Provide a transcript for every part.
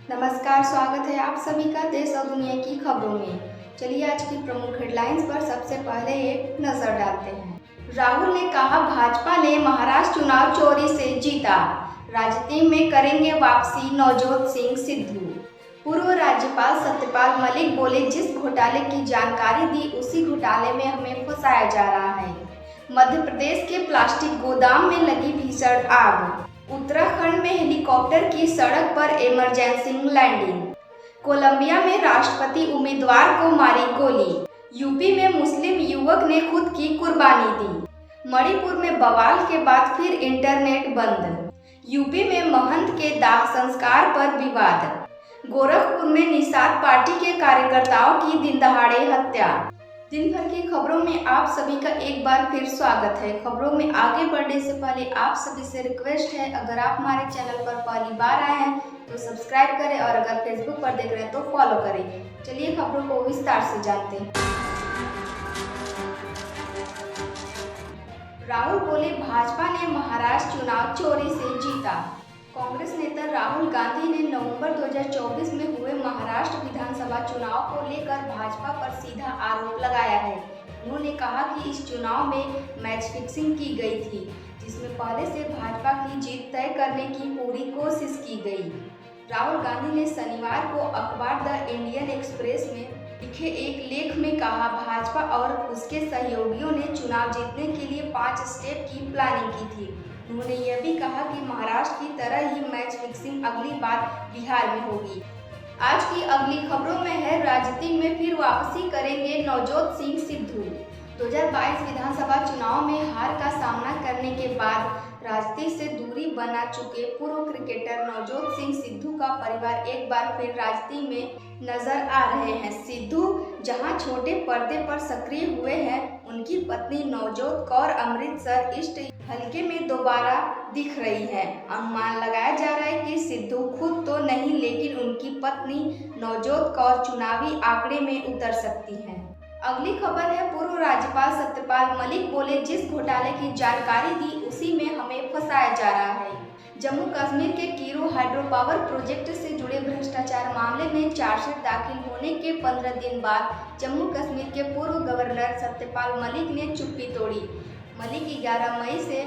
नमस्कार, स्वागत है आप सभी का देश और दुनिया की खबरों में। चलिए आज की प्रमुख हेडलाइंस पर सबसे पहले एक नजर डालते हैं। राहुल ने कहा भाजपा ने महाराष्ट्र चुनाव चोरी से जीता, राजनीति में करेंगे वापसी नवजोत सिंह सिद्धू। पूर्व राज्यपाल सत्यपाल मलिक बोले जिस घोटाले की जानकारी दी उसी घोटाले में हमें फंसाया जा रहा है। मध्य प्रदेश के प्लास्टिक गोदाम में लगी भीषण आग। उत्तराखंड में हेलीकॉप्टर की सड़क पर इमरजेंसी लैंडिंग। कोलंबिया में राष्ट्रपति उम्मीदवार को मारी गोली। यूपी में मुस्लिम युवक ने खुद की कुर्बानी दी। मणिपुर में बवाल के बाद फिर इंटरनेट बंद। यूपी में महंत के दाह संस्कार पर विवाद। गोरखपुर में निषाद पार्टी के कार्यकर्ताओं की दिन दहाड़े हत्या। दिन भर की खबरों में आप सभी का एक बार फिर स्वागत है। खबरों में आगे बढ़ने से पहले आप सभी से रिक्वेस्ट है, अगर आप हमारे चैनल पर पहली बार आए हैं तो सब्सक्राइब करें और अगर फेसबुक पर देख रहे हैं तो फॉलो करें। चलिए खबरों को विस्तार से जानते हैं। राहुल बोले भाजपा ने महाराष्ट्र चुनाव चोरी से जीता। कांग्रेस नेता राहुल गांधी ने नवंबर 2024 में हुए महाराष्ट्र विधानसभा चुनाव को लेकर भाजपा पर सीधा आरोप लगाया है। उन्होंने कहा कि इस चुनाव में मैच फिक्सिंग की गई थी, जिसमें पहले से भाजपा की जीत तय करने की पूरी कोशिश की गई। राहुल गांधी ने शनिवार को अखबार द इंडियन एक्सप्रेस में लिखे एक लेख में कहा भाजपा और उसके सहयोगियों ने चुनाव जीतने के लिए 5 स्टेप की प्लानिंग की थी। उन्होंने यह भी कहा कि महाराष्ट्र की तरह ही मैच फिक्सिंग अगली बार बिहार में होगी। आज की अगली खबरों में है राजनीति में फिर वापसी करेंगे नवजोत सिंह सिद्धू। 2022 विधानसभा चुनाव में हार का सामना करने के बाद राजनीति से दूरी बना चुके पूर्व क्रिकेटर नवजोत सिंह सिद्धू का परिवार एक बार फिर राजनीति में नजर आ रहे हैं। सिद्धू जहां छोटे पर्दे पर सक्रिय हुए हैं, उनकी पत्नी नवजोत कौर अमृतसर ईस्ट हलके में दोबारा दिख रही है। अनुमान लगाया जा रहा है कि सिद्धू खुद तो नहीं, लेकिन उनकी पत्नी नवजोत कौर चुनावी आंकड़े में उतर सकती हैं। अगली खबर है पूर्व राज्यपाल सत्यपाल मलिक बोले जिस घोटाले की जानकारी दी उसी में हमें फंसाया जा रहा है। जम्मू कश्मीर के कीरू हाइड्रो पावर प्रोजेक्ट से जुड़े भ्रष्टाचार मामले में चार्जशीट दाखिल होने के 15 दिन बाद जम्मू कश्मीर के पूर्व गवर्नर सत्यपाल मलिक ने चुप्पी तोड़ी। मलिक 11 मई से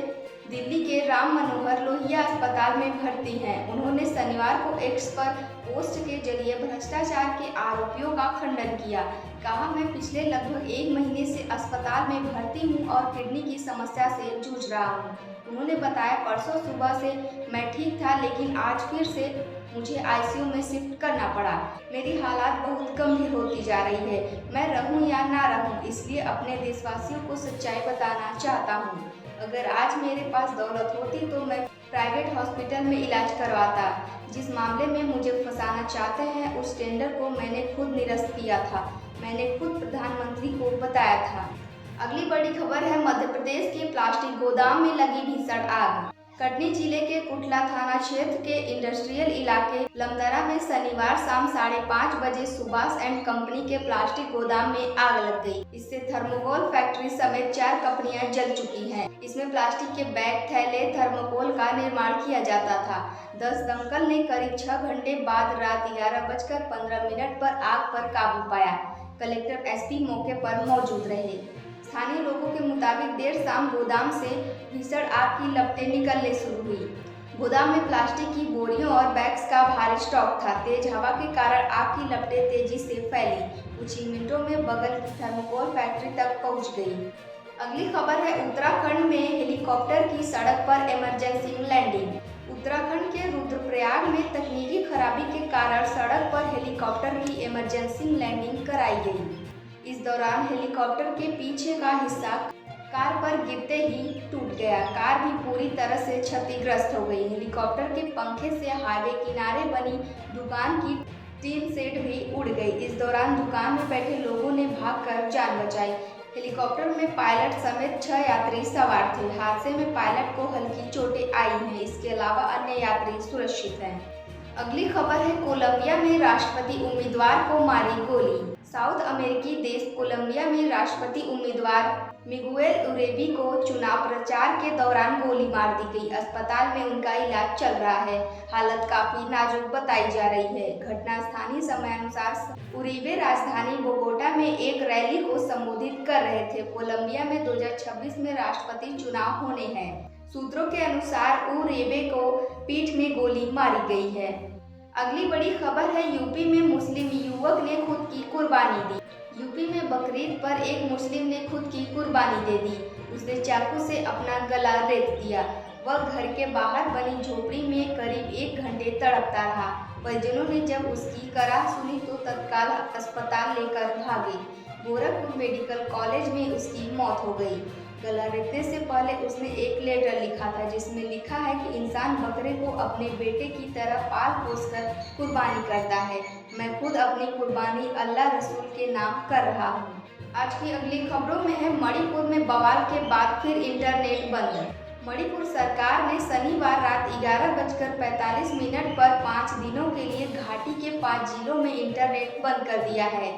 दिल्ली के राम मनोहर लोहिया अस्पताल में भर्ती हैं। उन्होंने शनिवार को एक्स पर पोस्ट के जरिए भ्रष्टाचार के आरोपों का खंडन किया। कहा मैं पिछले लगभग 1 महीने से अस्पताल में भर्ती हूं और किडनी की समस्या से जूझ रहा हूं। उन्होंने बताया परसों सुबह से मैं ठीक था, लेकिन आज फिर से मुझे आईसीयू में शिफ्ट करना पड़ा। मेरी हालात बहुत गंभीर होती जा रही है। मैं रहूं या ना रहूं, इसलिए अपने देशवासियों को सच्चाई बताना चाहता हूं। अगर आज मेरे पास दौलत होती तो मैं प्राइवेट हॉस्पिटल में इलाज करवाता। जिस मामले में मुझे फंसाना चाहते हैं उस टेंडर को मैंने खुद निरस्त किया था। मैंने खुद प्रधानमंत्री को बताया था। अगली बड़ी खबर है मध्य प्रदेश के प्लास्टिक गोदाम में लगी भीषण आग। कटनी जिले के कुटला थाना क्षेत्र के इंडस्ट्रियल इलाके लमदरा में शनिवार शाम 5:30 बजे सुभाष एंड कंपनी के प्लास्टिक गोदाम में आग लग गई। इससे थर्मोकोल फैक्ट्री समेत 4 कंपनियां जल चुकी हैं। इसमें प्लास्टिक के बैग, थैले, थर्मोकोल का निर्माण किया जाता था। 10 दमकल ने करीब 6 घंटे बाद रात 11:15 पर आग पर काबू पाया। कलेक्टर एसपी मौके पर मौजूद रहे। स्थानीय लोगों के मुताबिक देर शाम गोदाम से भीषण आग की लपटें निकलने शुरू हुई। गोदाम में प्लास्टिक की बोरियों और बैग्स का भारी स्टॉक था। तेज हवा के कारण आग की लपटें तेजी से फैली। कुछ ही मिनटों में बगल की थर्मोकोल फैक्ट्री तक पहुंच गई। अगली खबर है उत्तराखंड में हेलीकॉप्टर की सड़क पर इमरजेंसी लैंडिंग। उत्तराखंड के रुद्रप्रयाग में तकनीकी खराबी के कारण सड़क पर हेलीकॉप्टर की इमरजेंसी लैंडिंग कराई गई। इस दौरान हेलीकॉप्टर के पीछे का हिस्सा कार पर गिरते ही टूट गया। कार भी पूरी तरह से क्षतिग्रस्त हो गई। हेलीकॉप्टर के पंखे से हाईवे किनारे बनी दुकान की टीन सेट भी उड़ गई। इस दौरान दुकान में बैठे लोगों ने भागकर जान बचाई। हेलीकॉप्टर में पायलट समेत 6 यात्री सवार थे। हादसे में पायलट को हल्की चोटें आई हैं। इसके अलावा अन्य यात्री सुरक्षित हैं। अगली खबर है कोलंबिया में राष्ट्रपति उम्मीदवार को मारी गोली। साउथ अमेरिकी देश कोलंबिया में राष्ट्रपति उम्मीदवार मिगुएल उरेबी को चुनाव प्रचार के दौरान गोली मार दी गई। अस्पताल में उनका इलाज चल रहा है। हालत काफी नाजुक बताई जा रही है। घटना स्थानीय समयानुसार उरीबे राजधानी बोगोटा में एक रैली को संबोधित कर रहे थे। कोलंबिया में 2026 में राष्ट्रपति चुनाव होने हैं। सूत्रों के अनुसार उरेबे को पीठ में गोली मारी गई है। अगली बड़ी खबर है, यूपी में मुस्लिम युवक ने खुद की कुर्बानी दी। यूपी में बकरीद पर एक मुस्लिम ने खुद की कुर्बानी दे दी। उसने चाकू से अपना गला रेत दिया। वह घर के बाहर बनी झोपड़ी में करीब 1 घंटे तड़पता रहा। परिजनों ने जब उसकी कराह सुनी तो तत्काल अस्पताल लेकर भागे। गोरखपुर मेडिकल कॉलेज में उसकी मौत हो गई। गला रेतने से पहले उसने एक लेटर लिखा था जिसमें लिखा है कि इंसान बकरे को अपने बेटे की तरह पाल पोस कर कुर्बानी करता है। मैं खुद अपनी कुर्बानी अल्लाह रसूल के नाम कर रहा हूँ। आज की अगली खबरों में है, मणिपुर में बवाल के बाद फिर इंटरनेट बंद। मणिपुर सरकार ने शनिवार रात 11:45 पर 5 दिनों के लिए घाटी के 5 जिलों में इंटरनेट बंद कर दिया है।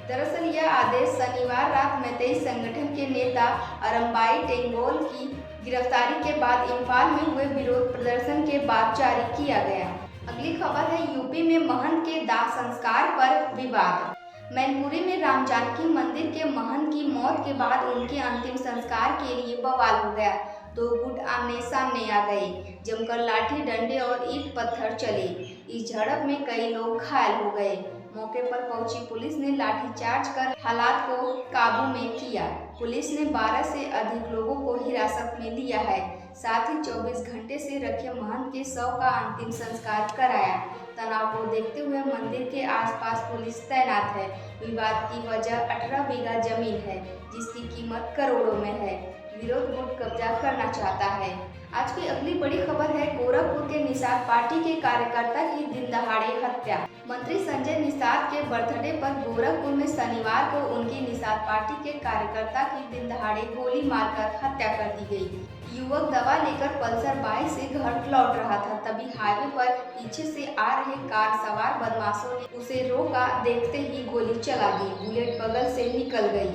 दरअसल यह आदेश शनिवार रात मैतेई संगठन के नेता अरम्बाई टेंगोल की गिरफ्तारी के बाद इम्फाल में हुए विरोध प्रदर्शन के बाद जारी किया गया। अगली खबर है, यूपी में महंत के दाह संस्कार पर विवाद। मैनपुरी में राम जानकी मंदिर के महंत की मौत के बाद उनके अंतिम संस्कार के लिए बवाल हो गया। 2 गुट आमने सामने आ गए। जमकर लाठी डंडे और ईंट पत्थर चले। इस झड़प में कई लोग घायल हो गए। मौके पर पहुंची पुलिस ने लाठीचार्ज कर हालात को काबू में किया। पुलिस ने 12 से अधिक लोगों को हिरासत में लिया है। साथ ही 24 घंटे से रखे महंत के शव का अंतिम संस्कार कराया। तनाव को देखते हुए मंदिर के आसपास पुलिस तैनात है। विवाद की वजह 18 बीघा जमीन है जिसकी कीमत करोड़ों में है। विरोध गुट कब्जा करना चाहता है। आज की अगली बड़ी खबर है, गोरखपुर के निषाद पार्टी के कार्यकर्ता की दिन दहाड़े हत्या। मंत्री संजय निषाद के बर्थडे पर गोरखपुर में शनिवार को उनकी निषाद पार्टी के कार्यकर्ता की दिन दहाड़े गोली मारकर हत्या कर दी गई। युवक दवा लेकर पल्सर बाइक से घर लौट रहा था, तभी हाईवे पर पीछे से आ रहे कार सवार बदमाशों ने उसे रोका। देखते ही गोली चला दी। बुलेट बगल से निकल गई।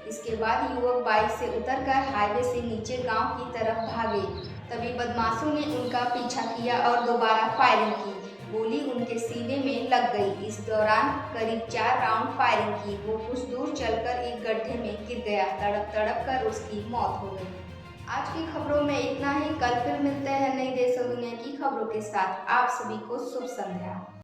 इसके बाद युवक बाइक से उतरकर हाईवे से नीचे गांव की तरफ भागे। तभी बदमाशों ने उनका पीछा किया और दोबारा फायरिंग की। गोली उनके सीने में लग गई। इस दौरान करीब 4 राउंड फायरिंग की। वो कुछ दूर चलकर एक गड्ढे में गिर गया। तड़प तड़प कर उसकी मौत हो गई। आज की खबरों में इतना ही। कल फिर मिलते हैं नई देश और दुनिया की खबरों के साथ। आप सभी को शुभ संध्या।